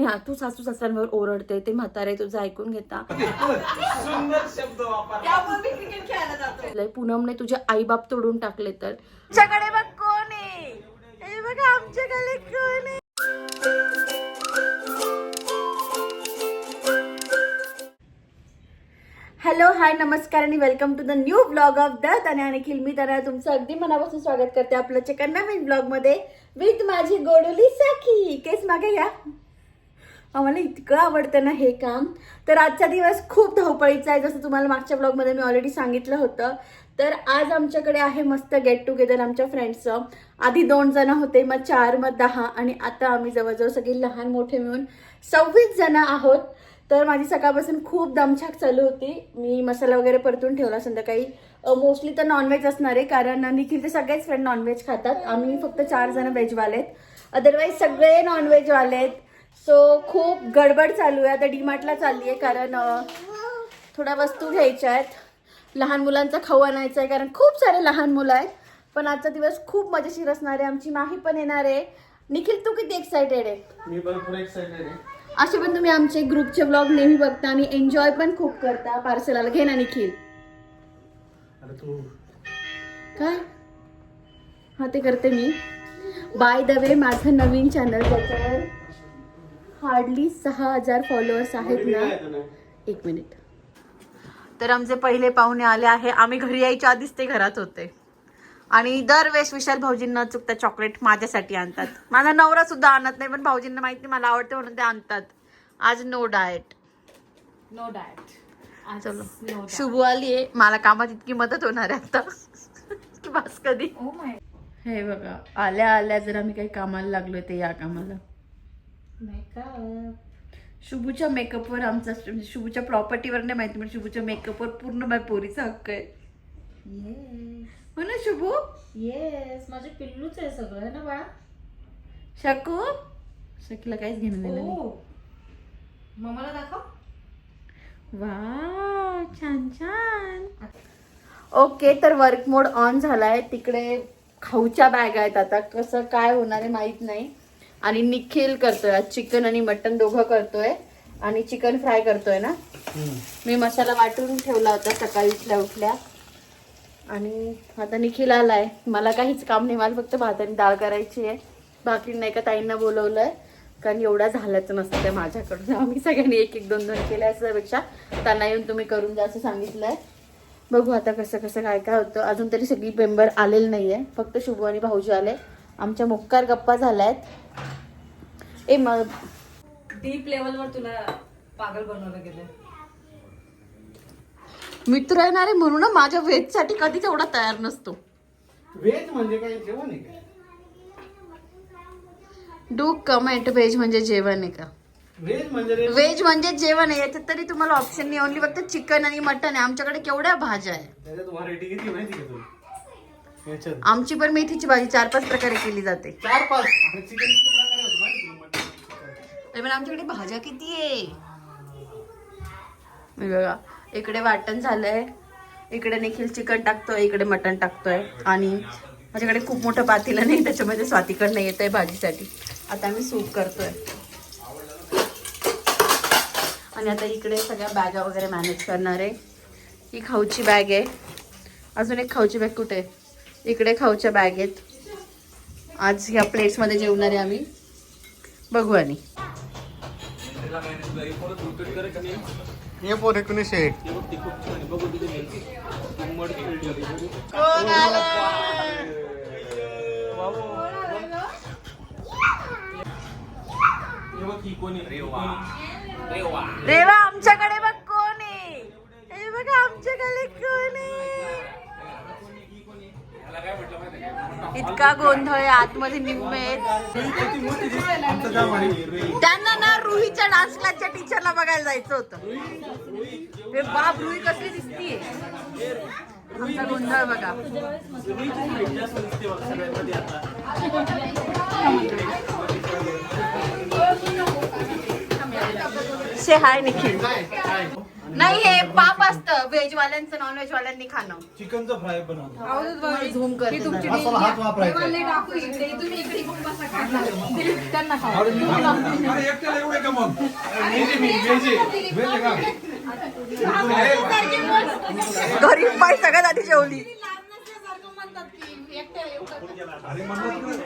हा तू सासू सासऱ्यांवर ओरडते, ते म्हातारे तुझं ऐकून घेता. सुंदर शब्द वापरला. क्रिकेट खेळायला जातो. पूनमने तुझे आई बाप तोडून टाकले तर आमच्याकडे बघ कोण आहे. हे बघा आमच्याकडे कोण आहे. हॅलो हाय नमस्कार आणि welcome to the new blog of the Tanya Nikhil. मी तन्या तुमचं अगदी मनापासून स्वागत करते आपल्या चिकन नवीन ब्लॉग मध्ये विथ माझी गोडुली सखी. केस मागे या. आम्हाला इतकं आवडतं ना हे काम. तर आजचा दिवस खूप धावपळीचा आहे, जसं तुम्हाला मागच्या ब्लॉगमध्ये मी ऑलरेडी सांगितलं होतं. तर आज आमच्याकडे आहे मस्त गेट टुगेदर आमच्या फ्रेंड्सचं. आधी 2 जण होते, मग 4, मग 10 आणि आता आम्ही जवळजवळ सगळे लहान मोठे मिळून 26 जण आहोत. तर माझी सकाळपासून खूप दमछाक चालू होती. मी मसाला वगैरे परतून ठेवला. संध्याकाळी मोस्टली तर नॉनव्हेज असणार आहे, कारण निखिलचे सगळेच फ्रेंड नॉनव्हेज खातात. आम्ही फक्त 4 जण व्हेजवाले आहेत, अदरवाईज सगळे नॉनव्हेजवाले आहेत. सो खूप गडबड चालू आहे. आता डीमार्टला चालली आहे, कारण थोड्या वस्तू घ्यायच्या आहेत. लहान मुलांचा खाऊ आणायचा आहे, कारण खूप सारे लहान मुलं आहेत. पण आजचा दिवस खूप मजेशीर असणार आहे. आमची माही पण येणार आहे. निखिल तू किती एक्सायटेड आहे? मी भरपूर एक्साइटेड आहे. असे पण तुम्ही आमचे ग्रुपचे ब्लॉग नेहमी बघता आणि एन्जॉय पण खूप करता. पार्सलाला घे ना निखिल. अरे तू काय हा ते करते मी. बाय द वे माझं नवीन चॅनल, ज्याच्यावर हार्डली 6000 फॉलोअर्स आहेत ना. 1 मिनिट. तर आमचे पहिले पाहुणे आले आहे. आम्ही घरी यायच्या आधीच ते घरात होते आणि दरवेळेस विशाल भाऊजींना चुकता चॉकलेट माझ्यासाठी आणतात. माझा नवरा सुद्धा आणत नाही, पण भाऊजींना माहिती मला आवडते म्हणून ते आणतात. आज नो डाएट. चलो शुभू आली आहे. मला कामात इतकी मदत होणार आहे आता की बस कधी. हे बघा आल्या आल्या जर आम्ही काही कामाला लागलोय ते या कामाला. शुभूच्या मेकअपवर आमचा, शुभूच्या प्रॉपर्टीवर नाही माहिती, पण शुभूच्या मेकअपवर पूर्ण माझ्या पोरीचा हक्क आहे. हो ना शुभू? येस, माझे पिल्लूच आहे सगळं है ना बाळा. शकू शकीला काहीच घेणं देणं नाही. मम्माला दाखव. वा छान छान. ओके, तर वर्क मोड ऑन झालाय. तिकडे खाऊच्या बॅग आहेत. आता कसं काय होणार आहे माहित नाही. आणि निखिल करतोय आज चिकन आणि मटन दोघं करतोय, आणि चिकन फ्राय करतोय ना. मी मसाला वाटून ठेवला होता सकाळी उठल्या उठल्या. आणि आता निखिल आलाय. मला काहीच काम नाही, मला फक्त भात आणि डाळ करायची आहे. भाकरी नाही का ताईंना बोलवलंय, कारण एवढा झालंच नसतं ते माझ्याकडून. आम्ही सगळ्यांनी 1-1, 2-2 केल्या असल्यापेक्षा त्यांना येऊन तुम्ही करून जा असं सांगितलंय. बघू आता कसं कसं काय काय होतं. अजून तरी सगळी मेंबर आलेली नाहीये, फक्त शुभू आणि भाऊजी आले. आमच्या मुक्कार गप्पा झाल्यात. मग डीप लेवलवर तुला पागल बनवलं गेलं. मित्र येणार आहे म्हणून माझ्या व्हेज साठी कधीच एवढा तयार नसतो. व्हेज म्हणजे काय, जेवण आहे का? Do comment. व्हेज म्हणजे जेवण आहे का? व्हेज म्हणजे व्हेज म्हणजे जेवण आहे. याच्यात तरी तुम्हाला ऑप्शन नाही, ओनली फक्त चिकन आणि मटन आहे. आमच्याकडे केवढ्या भाज्या आहे. त्याच्यात व्हरायटी किती माहिती का तुला? याच्यात आमची पण मेथीची भाजी 4-5 प्रकारे केली जाते. 4-5 चिकन किती प्रकार होतो माहिती का? मटन पण आमच्याकडे भाज्या किती आहे बघा. इकडे वाटण झालंय, इकडे निखिल चिकन टाकतोय, इकडे मटण टाकतोय. आणि माझ्याकडे खूप मोठं पातेलं नाही, त्याच्यामध्ये स्वातीकडनं येत आहे भाजीसाठी. आता आम्ही सूप करतोय. आणि आता इकडे सगळ्या बॅगा वगैरे मॅनेज करणार आहे. ही खाऊची बॅग आहे. अजून एक खाऊची बॅग कुठे आहे? इकडे खाऊच्या बॅग आहेत. आज ह्या प्लेट्समध्ये जेवणार आहे आम्ही. बघू. आणि हे पोरे कुणी शेट देवा आमच्याकडे बघ कोण आहे. हे बघा आमच्याकडे कोण आहे. इतका गोंधळ आहे. आतमध्ये निम्मे आहेत. त्यांना ना रुहीच्या डान्स क्लासच्या टीचरला बघायला जायचं होतं. हे बाप, रुही कसली दिसतीये. आमचा गोंधळ बघा. से हाय निखिल. नाही हे पाप असतं व्हेज वाल्यांचं नॉन व्हेज वाल्यांनी खाणं. चिकनचं फ्राय बनवतो. झूम करते जरा. मसाला हाच वापरायचा. अरे एकट्याला एवढे का मग? गरीब बाई सगळ्यात आधी जेवली. अरे म्हणलं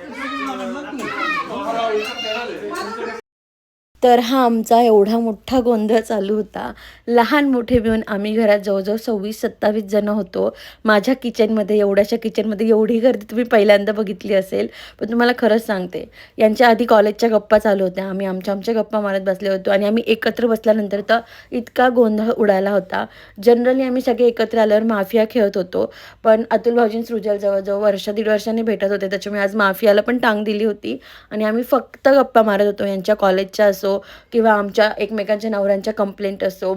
तर हा आमचा एवढा मोठा गोंधळ चालू होता. लहान मोठे मिळून आम्ही घरात जवळजवळ 26-27 जण होतो. माझ्या किचनमध्ये एवढ्याशा किचनमध्ये एवढी गर्दी तुम्ही पहिल्यांदा बघितली असेल. पण तुम्हाला खरंच सांगते, यांच्या आधी कॉलेजच्या गप्पा चालू होत्या. आम्ही आमच्या गप्पा मारत बसले होतो आणि आम्ही एकत्र बसल्यानंतर तर इतका गोंधळ उडाला होता. जनरली आम्ही सगळे एकत्र आल्यावर माफिया खेळत होतो. पण अतुल भाऊजी सुजल जवळजवळ वर्ष 1.5 वर्षांनी भेटत होते, त्याच्यामुळे आज माफियाला पण टांग दिली होती आणि आम्ही फक्त गप्पा मारत होतो. यांच्या कॉलेजच्या असो किंवा आमच्या एकमेकांच्या नवऱ्यांच्या कंप्लेंट असो,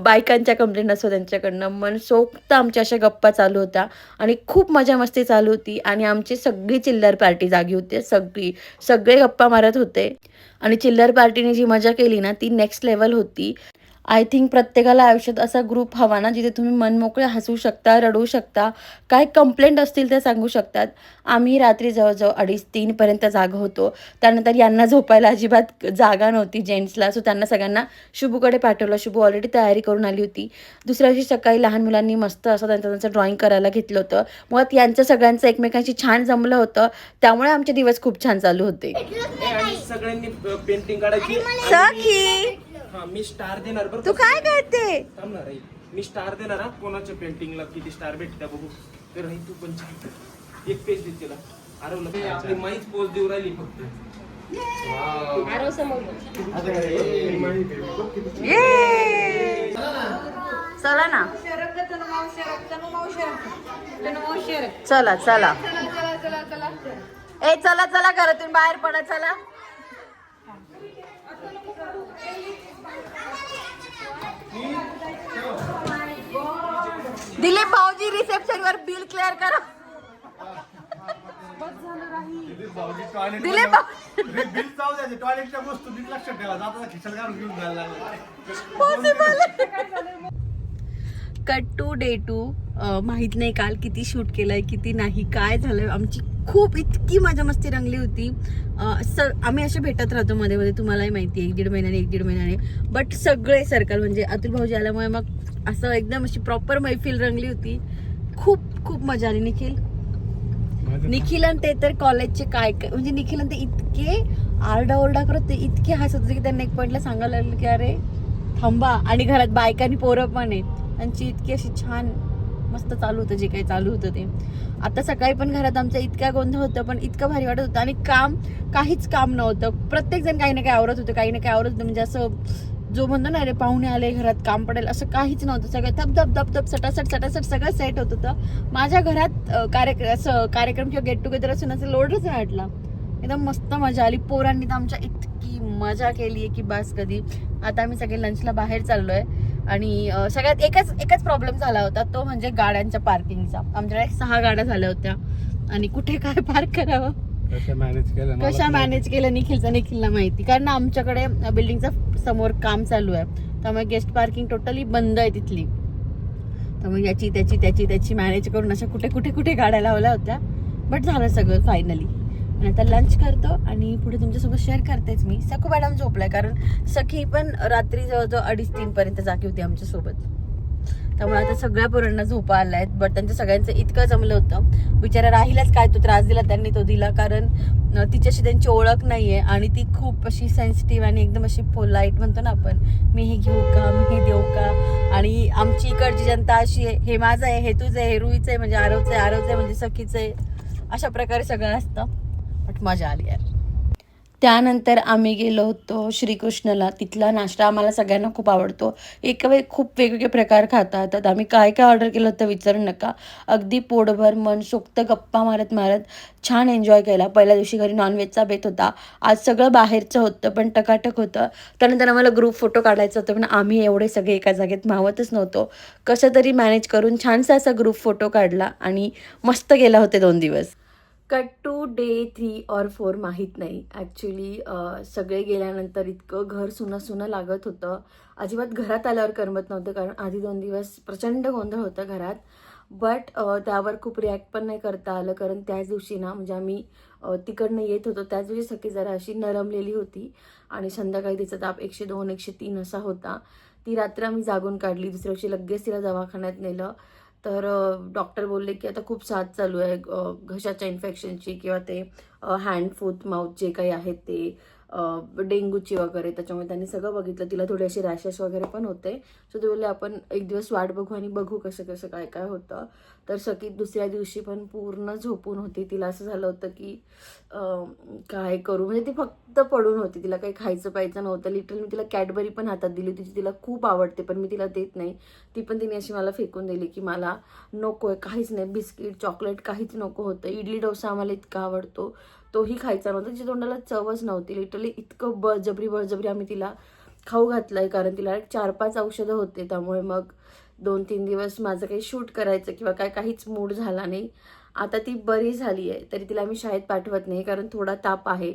बायकांच्या कंप्लेंट असो त्यांच्याकडनं, मनसोक्त आमच्या अशा गप्पा चालू होत्या आणि खूप मजा मस्ती चालू होती. आणि आमची सगळी चिल्लर पार्टी जागी होती. सगळे गप्पा मारत होते आणि चिल्लर पार्टीने जी मजा केली ना ती नेक्स्ट लेवल होती. आय थिंक प्रत्येकाला आयुष्यात असा ग्रुप हवा ना जिथे तुम्ही मनमोकळे हसू शकता, रडू शकता, काय कंप्लेंट असतील ते सांगू शकतात. आम्ही रात्री जवळजवळ 2:30-3 पर्यंत जागा होतो. त्यानंतर यांना झोपायला अजिबात जागा नव्हती जेंट्सला, सो त्यांना सगळ्यांना शुभूकडे पाठवलं. शुभू ऑलरेडी तयारी करून आली होती. दुसऱ्या दिवशी सकाळी लहान मुलांनी मस्त असं त्यांचं ड्रॉइंग करायला घेतलं होतं. मुळात यांचं सगळ्यांचं एकमेकांशी छान जमलं होतं, त्यामुळे आमचे दिवस खूप छान चालू होते. सगळ्यांनी पेंटिंग काढायची. सखी हा मी स्टार देणार बरं. तू काय करते? थांबणार आहे मी स्टार देणार हा. कोणाच्या पेंटिंगला किती स्टार भेटत्या बघू. तर नाही तू पण छान एक पेज दे तिला. आरवला आपली माहीच पोच देऊ राहिली फक्त. चला ना, चला चला ए चला चला घरातून बाहेर पडा चला. दिलीप भाऊजी रिसेप्शन वर बिल क्लिअर करा. दिलीप बिल जाऊ द्यायचे. टॉयलेटच्या वस्तू नीट लक्षात ठेवा. जाताना खिशाला घालून घेऊन जायला लागले. पॉसिबल. Cut to day 2. माहित नाही काल किती शूट केलंय किती नाही, काय झालं. आमची खूप इतकी मजा मस्ती रंगली होती. आम्ही असे भेटत राहतो मध्ये मध्ये, तुम्हालाही माहिती आहे, 1.5 महिन्याने. बट सगळे सर्कल म्हणजे अतुल भाऊजी आल्यामुळे मग असं एकदम अशी प्रॉपर मैफिल रंगली होती. खूप मजा आली. निखिल आणि ते तर कॉलेजचे काय म्हणजे निखिल आणि ते इतके आरडाओरडा करत, ते इतके हसत होते की त्यांना एक पॉईंटला सांगायला लागलं की अरे थांबा. आणि घरात बायका आणि पोरं पण आहेत. त्यांची इतकी अशी छान मस्त चालू होतं जे काही चालू होतं ते. आता सकाळी पण घरात आमच्या इतक्या गोंधळ होतं, पण इतकं भारी वाटत होतं. आणि काहीच काम नव्हतं. प्रत्येक जण काही ना काही आवरत होतं, काही ना काही आवरत होतं. म्हणजे असं जो म्हणतो ना अरे पाहुणे आले घरात काम पडेल, असं काहीच नव्हतं. सगळं धप सटासट सगळं सेट होत होतं. माझ्या घरात कार्यक्रम किंवा गेट टुगेदर असून असं लोडच नाही वाटला. एकदम मस्त मजा आली. पोरांनी तर आमच्या इतकी मजा केली आहे की बस कधी. आता आम्ही सगळे लंचला बाहेर चाललोय आणि सगळ्यात एकच प्रॉब्लेम झाला होता, तो म्हणजे गाड्यांच्या पार्किंगचा. आमच्याकडे 6 गाड्या झाल्या होत्या आणि कुठे काय पार्क करावं, कशा मॅनेज केलं निखिलला माहिती. कारण आमच्याकडे बिल्डिंगचा समोर काम चालू आहे, त्यामुळे गेस्ट पार्किंग टोटली बंद आहे तिथली. त्यामुळे याची त्याची मॅनेज करून अशा कुठे गाड्या लावल्या होत्या. बट झालं सगळं फायनली. आणि आता लंच करतो आणि पुढे तुमच्यासोबत शेअर करतेच मी. सखू मॅडम झोपलाय, कारण सखी पण रात्री जवळजवळ 2:30-3 पर्यंत जागी होती आमच्यासोबत. त्यामुळे आता सगळ्या पोरांना झोपा आल्या आहेत. बट त्यांच्या सगळ्यांचं इतकं जमलं होतं. बिचारा राहिलाच काय, तो त्रास दिला त्यांनी तो दिला, कारण तिच्याशी त्यांची ओळख नाहीये आणि ती खूप अशी सेन्सिटिव्ह आणि एकदम अशी पोलाईट म्हणतो ना आपण, मी हे घेऊ का, मी हे देऊ का. आणि आमची इकडची जनता अशी आहे, हे माझं आहे, हे तुझं आहे, हे रुईचं आहे म्हणजे आरवचं आहे म्हणजे सखीचं आहे, अशा प्रकारे सगळं असतं. बट मजा आली यार. त्यानंतर आम्ही गेलो होतो श्रीकृष्णला. तिथला नाश्ता आम्हाला सगळ्यांना खूप आवडतो. खूप वेगवेगळे प्रकार खाता येतात. आम्ही काय ऑर्डर केलं होतं विचारू नका. अगदी पोटभर मनसोक्त गप्पा मारत छान एन्जॉय केला. पहिल्या दिवशी घरी नॉनव्हेजचा बेत होता. आज सगळं बाहेरचं होतं पण टकाटक होतं. त्यानंतर आम्हाला ग्रुप फोटो काढायचा होतं, पण आम्ही एवढे सगळे एका जागेत मावतच नव्हतो. कसं तरी मॅनेज करून छानसा असा ग्रुप फोटो काढला आणि मस्त गेला होते 2 दिवस. कट टू डे 3 और 4 माहीत नाही. ॲक्च्युली सगळे गेल्यानंतर इतकं घर सुनं सुनं लागत होतं. अजिबात घरात आल्यावर करमत नव्हतं, कारण आधी 2 दिवस प्रचंड गोंधळ होता घरात. बट त्यावर खूप रिॲक्ट पण नाही करता आलं, कारण त्याच दिवशी ना म्हणजे आम्ही तिकडनं येत होतो त्याच दिवशी सगळी जरा अशी नरमलेली होती आणि संध्याकाळी तिचा ताप 102 103 असा होता. ती रात्र आम्ही जागून काढली. दुसऱ्या दिवशी लगेच तिला दवाखान्यात नेलं. तर डॉक्टर बोलले की आता खूप साथ चालू आहे घशाच्या इन्फेक्शनची किंवा ते हँड फूट माउथ जे काही आहेत ते डेंग्यूची वगैरे. त्याच्यामुळे त्यांनी सगळं बघितलं. तिला थोडे असे रॅशेस वगैरे पण होते. सो ते बोलले आपण एक दिवस वाट बघू आणि बघू कसं कसं काय काय होतं. तर सगळी दुसऱ्या दिवशी पण पूर्ण झोपून होती. तिला असं झालं होतं की काय करू, म्हणजे ती फक्त पडून होती. तिला काही खायचं प्यायचं नव्हतं. लिटरली मी तिला कॅडबरी पण हातात दिली होती, तिला खूप आवडते पण मी तिला देत नाही. ती पण तिने अशी मला फेकून दिली की मला नको आहे, काहीच नाही, बिस्किट चॉकलेट काहीच नको होतं. इडली डोसा आम्हाला इतका आवडतो तोही खायचा नव्हता. तिच्या तोंडाला चवच नव्हती. लिटरली इतकं बळजबरी आम्ही तिला खाऊ घातलंय, कारण तिला 4-5 औषधं होते. त्यामुळे मग 2-3 दिवस माझं काही शूट करायचं किंवा काहीच मूड झाला नाही. आता ती बरी झाली आहे तरी तिला आम्ही शाळेत पाठवत नाही, कारण थोडा ताप आहे.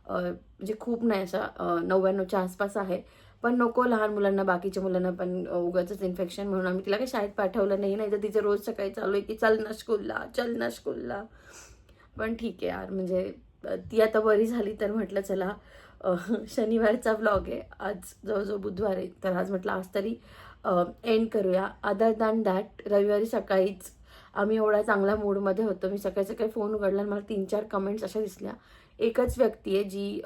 म्हणजे खूप नाही, असा 99च्या आसपास आहे. पण नको लहान मुलांना, बाकीच्या मुलांना पण उगाचच इन्फेक्शन, म्हणून आम्ही तिला काही शाळेत पाठवलं नाही. नाही तर तिचं रोज सकाळी चालू आहे की चल ना स्कूलला. पण ठीक आहे यार, म्हणजे ती आता बरी झाली तर म्हटलं चला शनिवारचा व्लॉग आहे, आज जवळजवळ बुधवार आहे, तर आज म्हटलं आज तरी एंड करूया. अदर दॅन दॅट रविवारी सकाळीच आम्ही एवढा चांगला मूडमध्ये होतो. मी सकाळी फोन उघडला आणि मला 3-4 कमेंट्स अशा दिसल्या. एकच व्यक्ती आहे जी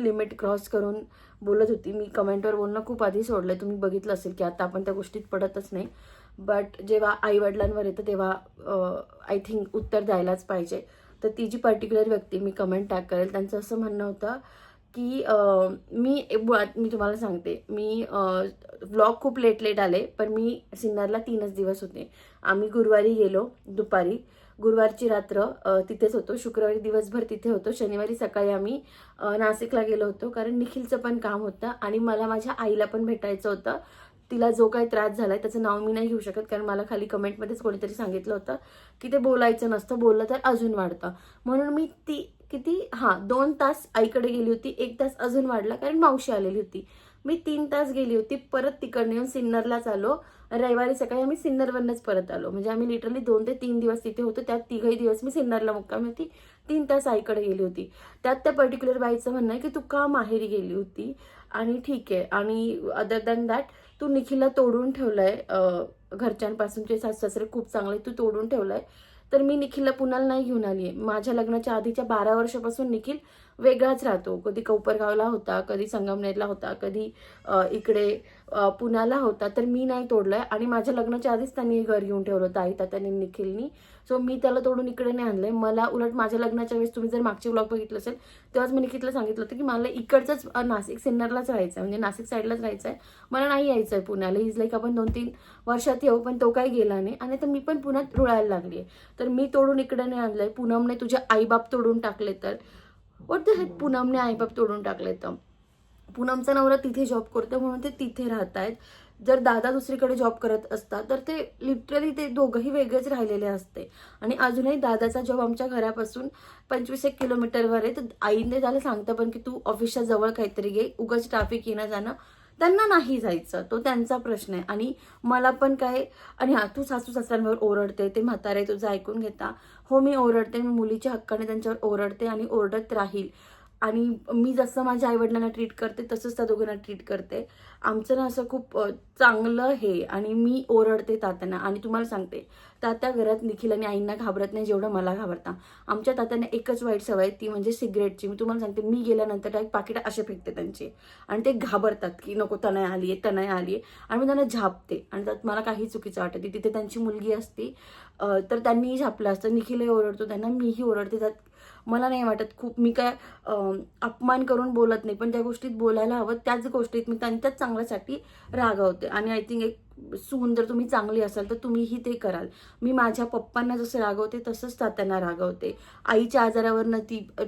लिमिट क्रॉस करून बोलत होती. मी कमेंटवर बोलणं खूप आधी सोडलं, तुम्ही बघितलं असेल की आता आपण त्या गोष्टीत पडतच नाही. बट जेव्हा आईवडिलांवर येतं तेव्हा आय थिंक उत्तर द्यायलाच पाहिजे. तर ती जी पर्टिक्युलर व्यक्ती मी कमेंट टॅग करेल त्यांचं असं म्हणणं होतं की मी तुम्हाला सांगते, मी व्लॉग खूप लेट आले, पण मी सिन्नरला 3च दिवस होते. आम्ही गुरुवारी गेलो दुपारी, गुरुवारची रात्र तिथेच होतो, शुक्रवारी दिवसभर तिथे होतो, शनिवारी सकाळी आम्ही नाशिकला गेलो होतो, कारण निखिलचं पण काम होतं आणि मला माझ्या आईला पण भेटायचं होतं. तिला जो काही त्रास झालाय त्याचं नाव मी नाही घेऊ शकत, कारण मला खाली कमेंटमध्येच कोणीतरी सांगितलं होतं की ते बोलायचं नसतं, बोललं तर अजून वाढतं. म्हणून मी 2 तास आईकडे गेली होती. 1 तास अजून वाढला कारण मावशी आलेली होती. मी 3 तास गेली होती. परत तिकडनं येऊन सिन्नरलाच आलो. रविवारी सकाळी आम्ही सिन्नरवरनंच परत आलो. म्हणजे आम्ही लिटरली 2 ते 3 दिवस तिथे होतो. त्यात 3 दिवस मी सिन्नरला मुक्कामी होती. 3 तास आईकडे गेली होती. त्यात त्या पर्टिक्युलर बाईचं म्हणणं आहे की तू का माहेरी गेली होती, आणि ठीक आहे. आणि अदर दॅन दॅट तू निखिलला तोडून ठेवलंय, घरच्यांपासूनचे सासरे खूप चांगले, तू तोडून ठेवलंय. तर मी निखिलला पुण्याला नाही घेऊन आली आहे. माझ्या लग्नाच्या आधीच्या 12 वर्षापासून निखिल वेगळाच राहतो. कधी कोपरगावला होता, कधी संगमनेरला होता, कधी इकडे पुण्याला होता. तर मी नाही तोडलंय आणि माझ्या लग्नाच्या आधीच त्यांनी घर घेऊन ठेवलं होतं आई तात्याने निखिलनी. सो मी त्याला तोडून इकडे नाही आणलंय. मला उलट माझ्या लग्नाच्या वेळेस तुम्ही जर मागचे व्लॉग बघितलं असेल तेव्हाच मी निखिलला सांगितलं होतं की मला इकडचंच नाशिक सिन्नरलाच राहायचं आहे, म्हणजे नाशिक साईडलाच राहायचं आहे, मला नाही यायचं आहे पुण्याला. इज लाईक आपण 2-3 वर्षात येऊ, पण तो काही गेला नाही आणि तर मी पण पुण्यात रुळायला लागली आहे. तर मी तोडून इकडे नाही आणलंय. पूनमने तुझे आईबाप तोडून टाकले, तर व्हॉट द हेक, पूनमने आईबाप तोडून टाकले. तर पूनमचा नवरा तिथे जॉब करतो म्हणून ते तिथे राहत आहेत. जर दादा दुसरीकडे जॉब करत असतात तर ते लिटरली ते दोघंही वेगळेच राहिलेले असते. आणि अजूनही दादाचा जॉब आमच्या घरापासून 25-1 किलोमीटरवर आहे. तर आईने त्याला सांगतं पण की तू ऑफिसच्या जवळ काहीतरी घे, उगाच ट्रॅफिक येणं जाणं. त्यांना नाही जायचं, तो त्यांचा प्रश्न आहे. आणि मला पण काय, आणि तू सासू सासऱ्यांवर ओरडते, ते म्हातारे तुझं ऐकून घेता. हो मी ओरडते, मी मुलीच्या हक्काने त्यांच्यावर ओरडते आणि ओरडत राहील. आणि मी जसं माझ्या आईवडिलांना ट्रीट करते तसंच त्या दोघांना ट्रीट करते. आमचं ना असं खूप चांगलं हे, आणि मी ओरडते तात्यांना. आणि तुम्हाला सांगते, तात्या घरात निखिल आणि आईंना घाबरत नाही जेवढं मला घाबरता. आमच्या तात्यांना एकच वाईट सवय, ती म्हणजे सिगरेटची. मी तुम्हाला सांगते, मी गेल्यानंतर डायरेक्ट पाकिटं असे फेकते त्यांचे, आणि ते घाबरतात की नको तनय आली आहे, आणि मी त्यांना झापते. आणि त्यात मला काही चुकीचं वाटत नाही. तिथे त्यांची मुलगी असती तर त्यांनीही झापलं असतं. निखिलही ओरडतो त्यांना, मीही ओरडते. त्यात मला नाही वाटत खूप, मी काय अपमान करून बोलत नाही, पण ज्या गोष्टीत बोलायला हवं त्याच गोष्टीत मी त्यांच्याच चांगल्यासाठी रागवते. आणि आय थिंक एक सून जर तुम्ही चांगली असाल तर तुम्हीही ते कराल. मी माझ्या पप्पांना जसं रागवते तसंच तात्यांना रागवते. आईच्या आजारावरनं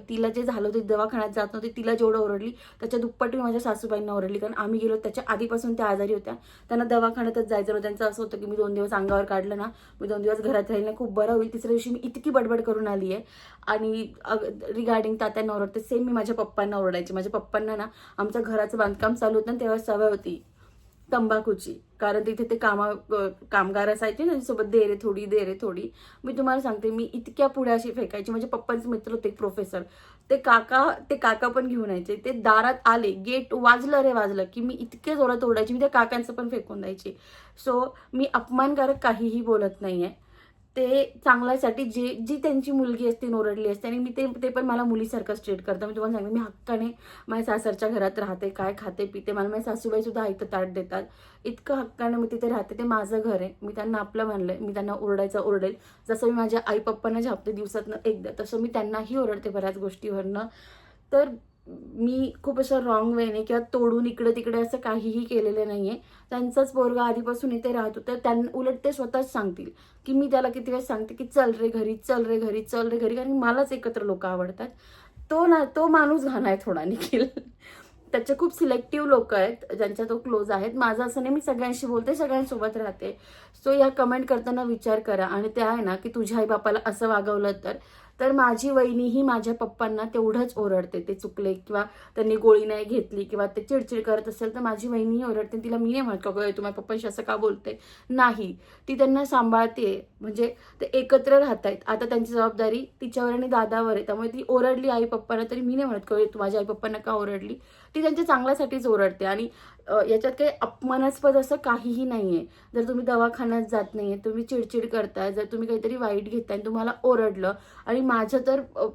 तिला जे झालं होतं, दवाखान्यात जात नव्हते, तिला जेवढं ओरडली त्याच्या दुप्पट मी माझ्या सासूबाईंना ओरडली. कारण आम्ही गेलो त्याच्या आधीपासून त्या आजारी होत्या, त्यांना दवाखान्यातच जायचं होतं. त्यांचं असं होतं की मी 2 दिवस अंगावर काढलं ना, मी 2 दिवस घरात राहील ना, खूप बरं होईल. तिसऱ्या दिवशी मी इतकी बडबड करून आली आहे. आणि रिगार्डिंग तात्यांना ओरडते, सेम मी माझ्या पप्पांना ओरडायचे. माझ्या पप्पांना ना आमचं घराचं बांधकाम चालू होतं ना, तेव्हा सवय होती तंबाखूची. कारण तिथे ते कामगार असायचे ना, सोबत दे रे थोडी. मी तुम्हाला सांगते, मी इतक्या पुढे अशी फेकायची. माझे पप्पांचे मित्र होते प्रोफेसर, ते काका पण घेऊन यायचे. ते दारात आले, गेट वाजलं की मी इतके जोरात ओरडायची, मी त्या काकांचं पण फेकून द्यायची. सो मी अपमानकारक काहीही बोलत नाहीये. ते चांगल्यासाठी जी त्यांची मुलगी असते ओरडली असते, आणि मी ते पण मला मुलीसारखं ट्रीट करतं. मी तुम्हाला सांगते, मी हक्काने माझ्या सासरच्या घरात राहते, काय खाते पिते, मला माझ्या सासूबाई सुद्धा आयतं ताट देतात. इतकं हक्काने मी तिथे राहते. ते माझं घर आहे, मी त्यांना आपलं मानलंय. मी त्यांना ओरडेल. जसं मी माझ्या आई पप्पांना झापते दिवसातनं एकदा, तसं मी त्यांनाही ओरडते बऱ्याच गोष्टीवरनं. तर मी खूप असं रॉंग वेने किंवा तोडून इकडे तिकडे असं काहीही केलेलं नाहीये. त्यांचाच पोरगा आधीपासून इथे राहतो, तर त्यांना उलट ते स्वतःच सांगतील की मी त्याला किती वेळेस सांगते की चल रे घरी, कारण मलाच एकत्र लोक आवडतात. तो माणूस घाण आहे थोडा निखिल. त्याचे खूप सिलेक्टिव्ह लोक आहेत ज्यांच्या तो क्लोज आहेत. माझं असं नाही, मी सगळ्यांशी बोलते, सगळ्यांसोबत राहते. सो या कमेंट करताना विचार करा. आणि ते आहे ना की तुझ्या आई बापाला असं वागवलं तर माझी वहिनीही माझ्या पप्पांना तेवढंच ओरडते. ते चुकले किंवा त्यांनी गोळी नाही घेतली किंवा ते चिडचिड करत असेल तर माझी वहिनीही ओरडते. तिला मी नाही म्हणत का गं तुम्हाला पप्पांशी असं का बोलते, नाही, ती त्यांना सांभाळते. म्हणजे ते एकत्र राहत आहेत. आता त्यांची जबाबदारी तिच्यावर आणि दादावर आहे. त्यामुळे ती ओरडली आई पप्पांना तरी मी नाही म्हणत का तू माझ्या आई पप्पांना का ओरडली. ती त्यांच्या चांगल्यासाठीच ओरडते. आणि याच्यात काही अपमानास्पद असं काहीही नाहीये. जर तुम्ही दवाखान्यात जात नाहीये, तुम्ही चिडचिड करताय, जर तुम्ही काहीतरी वाईट घेताय, तुम्हाला ओरडलं. आणि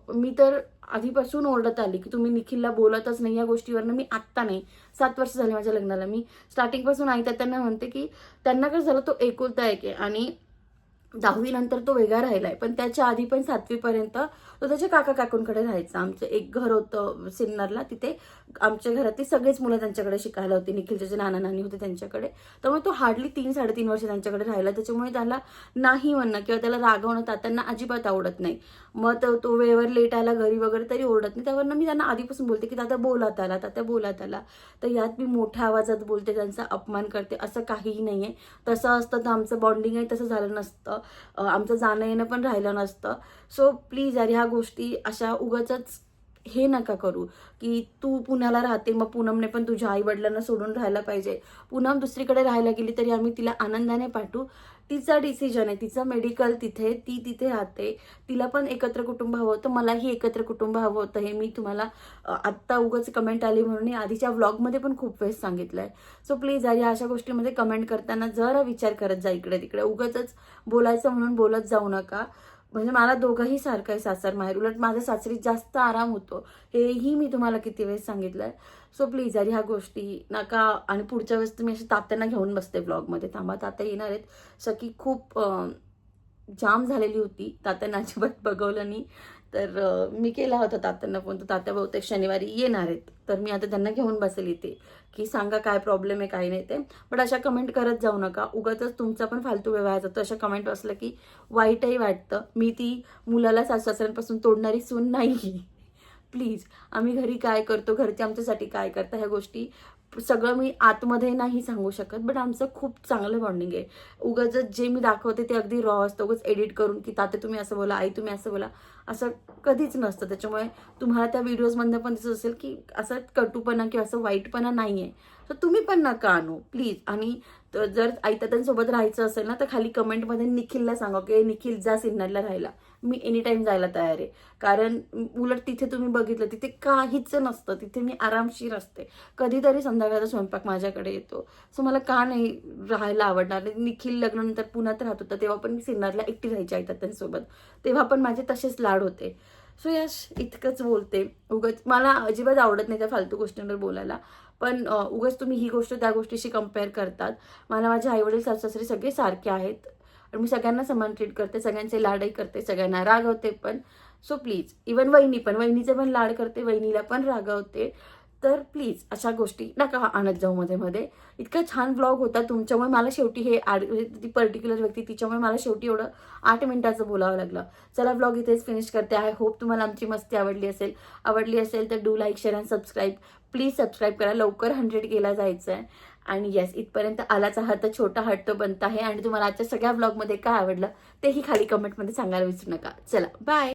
मी तर आधीपासून ओरडत आली की तुम्ही निखिलला बोलतच नाही या गोष्टीवरनं. मी आत्ता नाही, 7 वर्ष झाले माझ्या लग्नाला. मी स्टार्टिंगपासून आई त्यांना म्हणते की त्यांना कसं झालं, तो एकुलता एक आहे आणि 10वी नंतर तो वेगळा राहिलाय. पण त्याच्या आधी पण 7वी पर्यंत तो त्याच्या काकांकडे राहायचा. आमचं एक घर होतं सिन्नरला, तिथे आमच्या घरातली सगळेच मुलं त्यांच्याकडे शिकायला होती. निखिलचे जे नाना नानी होते त्यांच्याकडे. त्यामुळे तो हार्डली 3-3.5 वर्ष त्यांच्याकडे राहिला. त्याच्यामुळे त्याला नाही म्हणणं किंवा त्याला रागवणं तात्यांना अजिबात आवडत नाही. मग तो वेळेवर लेट आला घरी वगैरे तरी ओरडत नाही. त्यावरनं मी त्यांना आधीपासून बोलते की तात्या बोलात आला. तर यात मी मोठ्या आवाजात बोलते, त्यांचा अपमान करते असं काहीही नाहीये. तसं असतं तर आमचं बॉन्डिंग आहे तसं झालं नसतं, आमचं जाणं येणं पण राहिलं नसतं. सो प्लीज यार, ह्या गोष्टी अशा उगाचच हे नका करू की तू पुण्याला राहते मग पूनमने पण तुझ्या आई वडिलांना सोडून राहायला पाहिजे. पूनम दुसरीकडे राहायला गेली तरी आम्ही तिला आनंदाने पाठवू. तिचा डिसिजन आहे, तिचं मेडिकल तिथे, ती तिथे राहते. तिला पण एकत्र कुटुंब हवं होतं, मलाही एकत्र कुटुंब हवं होतं. हे मी तुम्हाला आत्ता उगाच कमेंट आली म्हणून आधीच्या व्लॉगमध्ये पण खूप वेळेस सांगितलंय. सो प्लीज या अशा गोष्टीमध्ये कमेंट करताना जरा विचार करत जा इकडे तिकडे. उगाचच बोलायचं म्हणून बोलत जाऊ नका. म्हणजे मला दोघंही सारखं आहे, सासर माहेर. उलट माझ्या सासरीत जास्त आराम होतो, हेही मी तुम्हाला किती वेळेस सांगितलंय. सो प्लीज यार ह्या गोष्टी नका. आणि पुढच्या वेळेस तुम्ही अशी तात्यांना घेऊन बसते ब्लॉगमध्ये. थांबा, तात्या येणार आहेत. सकी खूप जाम झालेली होती, तात्यांना अजिबात बघवलं नाही. तर मी केला होता तात्यांना फोन, तर तात्या बहुतेक शनिवारी येणार आहेत. तर मी आता त्यांना घेऊन बसेल इथे की सांगा काय प्रॉब्लेम आहे काय नाही ते. बट अशा कमेंट करत जाऊ नका, उगाचच तुमचा पण फालतू व्यवहार जातो. अशा कमेंट वाचलं की वाईटही वाटतं. मी ती मुलाला सासऱ्यांपासून तोडणारी सून नाही. प्लीज, आम्ही घरी काय करतो, घरचे आमच्यासाठी काय करता, ह्या गोष्टी सगळं मी आतमध्ये नाही सांगू शकत. बट आमचं खूप चांगलं बॉन्डिंग आहे. उगाचच जे मी दाखवते ते अगदी रॉ असतं. उगाच एडिट करून की ताते तुम्ही असं बोला, आई तुम्ही असं बोला, असं कधीच नसतं. त्याच्यामुळे तुम्हाला त्या व्हिडिओजमधनं पण दिसत असेल की असं कटूपणा किंवा असं वाईटपणा नाही आहे. तर तुम्ही पण नका आणू प्लीज. आणि जर आईतात्यांसोबत राहायचं असेल ना तर खाली कमेंटमध्ये निखिलला सांगा की निखिल जा सिन्नरला राहायला. मी एनी टाइम जायला तयार आहे. कारण उलट तिथे तुम्ही बघितलं तिथे काहीच नसतं, तिथे मी आरामशीर असते. कधीतरी संध्याकाळचा स्वयंपाक माझ्याकडे येतो. सो मला का नाही राहायला आवडणार. निखिल लग्नानंतर पुण्यात राहत होता तेव्हा पण मी सिन्नरला एकटी राहायची आईतात्यांसोबत, तेव्हा पण माझे तसेच लाड होते. सो यश इतकंच बोलते. उगाच मला अजिबात आवडत नाही त्या फालतू गोष्टींवर बोलायला. पण उगाच तुम्ही ही गोष्ट त्या गोष्टीशी कम्पेअर करतात. मला माझे आईवडील सासू-सासरे सगळे सारखे आहेत आणि मी सगळ्यांना समान ट्रीट करते, सगळ्यांचे लाडही करते, सगळ्यांना रागवते पण. सो प्लीज, इवन वहिनीचे पण लाड करते, वहिनीला पण रागवते. तर प्लीज अशा गोष्टी नका आणत जाऊ मध्ये मध्ये. इतका छान व्लॉग होता तुमच्यामुळे मला शेवटी ती पर्टिक्युलर व्यक्ती तिच्यामुळे मला शेवटी एवढं 8 मिनिटाचं बोलावं लागलं. चला व्लॉग इथेच फिनिश करते. आय होप तुम्हाला आमची मस्ती आवडली असेल तर do like share and subscribe. Please subscribe करा. लवकर 100 केला जायचं आहे. आणि येस, इथपर्यंत आलाचा हा तर छोटा हट्ट बनत आहे. आणि तुम्हाला आजच्या सगळ्या व्लॉगमध्ये काय आवडलं तेही खाली कमेंटमध्ये सांगायला विसरू नका. चला बाय.